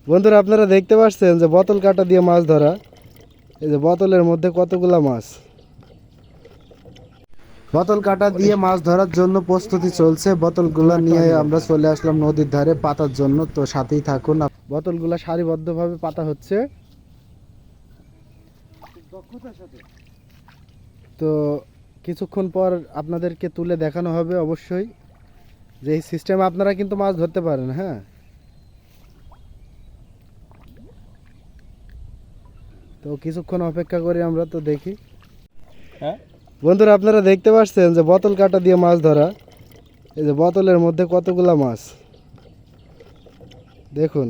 বন্ধুরা আপনারা দেখতে পাচ্ছেন যে বোতল কাটা দিয়ে মাছ ধরা। এই যে বোতলের মধ্যে কতগুলা মাছ। বোতল কাটা দিয়ে মাছ ধরার জন্য প্রস্তুতি চলছে। বোতলগুলা নিয়ে আমরা চলে আসলাম নদীর ধারে পাতার জন্য, তো সাথেই থাকুন। বোতলগুলা সারিবদ্ধভাবে পাতা হচ্ছে। তো কিছুক্ষণ পর আপনাদেরকে তুলে দেখানো হবে অবশ্যই, যে এই সিস্টেমে আপনারা কিন্তু মাছ ধরতে পারেন। হ্যাঁ, তো কিছুক্ষণ অপেক্ষা করি আমরা, তো দেখি। বন্ধুরা আপনারা দেখতে পাচ্ছেন যে বোতল কাটা দিয়ে মাছ ধরা। এই যে বোতলের মধ্যে কতগুলা মাছ দেখুন।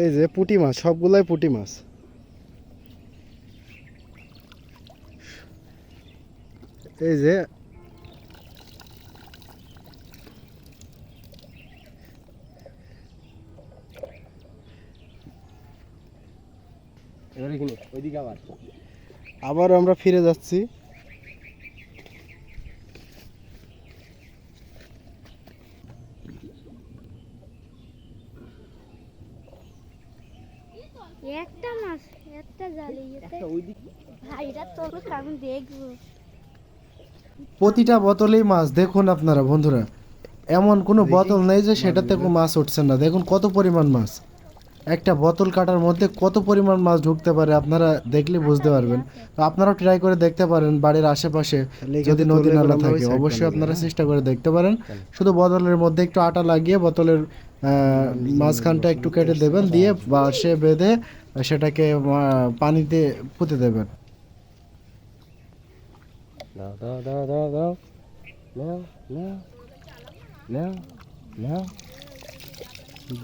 এই যে পুঁটি মাছ, সবগুলাই পুঁটি মাছ। এই যে আবার আমরা ফিরে যাচ্ছি। একটা মাছ, একটা জালি ভাইরা তোর আমি দেখবো। প্রতিটা বোতলেই মাছ দেখুন আপনারা। বন্ধুরা এমন কোনো বোতল নেই যে সেটাতে কোনো মাছ উঠছে না। দেখুন কত পরিমাণ মাছ। একটা বোতল কাটার মধ্যে কত পরিমাণ মাছ ঢুকতে পারে আপনারা দেখলে বুঝতে পারবেন। তো আপনারাও ট্রাই করে দেখতে পারেন, বাড়ির আশেপাশে যদি নদী নালা থাকে অবশ্যই আপনারা চেষ্টা করে দেখতে পারেন। শুধু বোতলের মধ্যে একটু আটা লাগিয়ে বোতলের মাঝখানটা একটু কেটে দেবেন, দিয়ে বাঁশে বেঁধে সেটাকে পানিতে পুঁতে দেবেন। দাও দাও দাও দাও দাও নাও নাও নাও নাও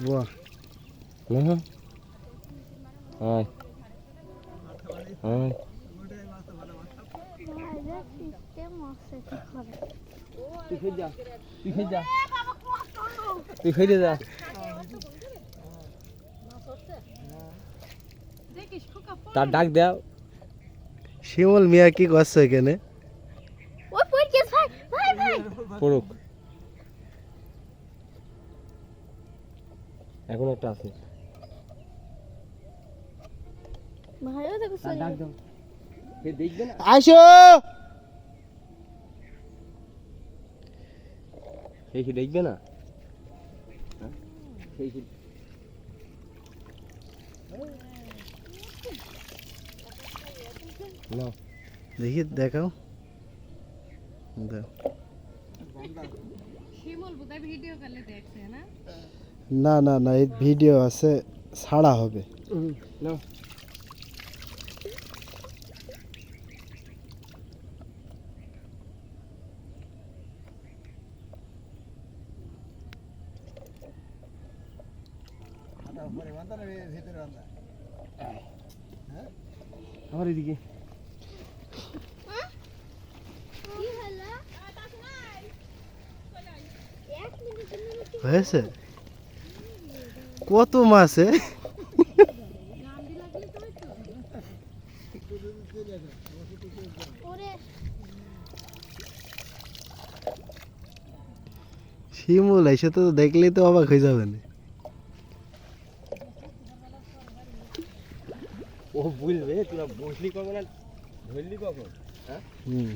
বাহ, নাও আয় আয় ভাইরা সিস্টেম আছে কি করে। তুই খেয়ে যা তুই খেয়ে যা তুই খেয়ে যা তার ডাক দাও। শিমুল মিয়া কি করছে এখানে? ওই পড় গেছে ভাই ভাই ভাই পড়ুক, এখন একটা আছে। ভাইও দেখো তার ডাক দাও, সে দেখবে না। আসো। সেই কি দেখবে না? হ্যাঁ সেই কি না দেখি দেখাও। না না না, এই ভিডিও আছে, ছাড়া হবে। না আমার এদিকে কি হলো? হয়েছে কত মাছ? ওরে শিমুল এসে তো দেখলেই তো অবাক হয়ে যাবেন। ও বুঝবে তোরা বসলি কখন আর ধরলি কখন? হ্যাঁ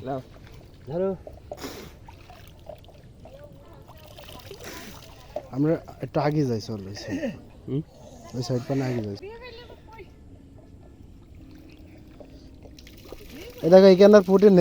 নাও ধরো। আমরা একটু আগে যাই, চল ওই সাইড পানে আগে যাই। এ দেখো এখানে পুটি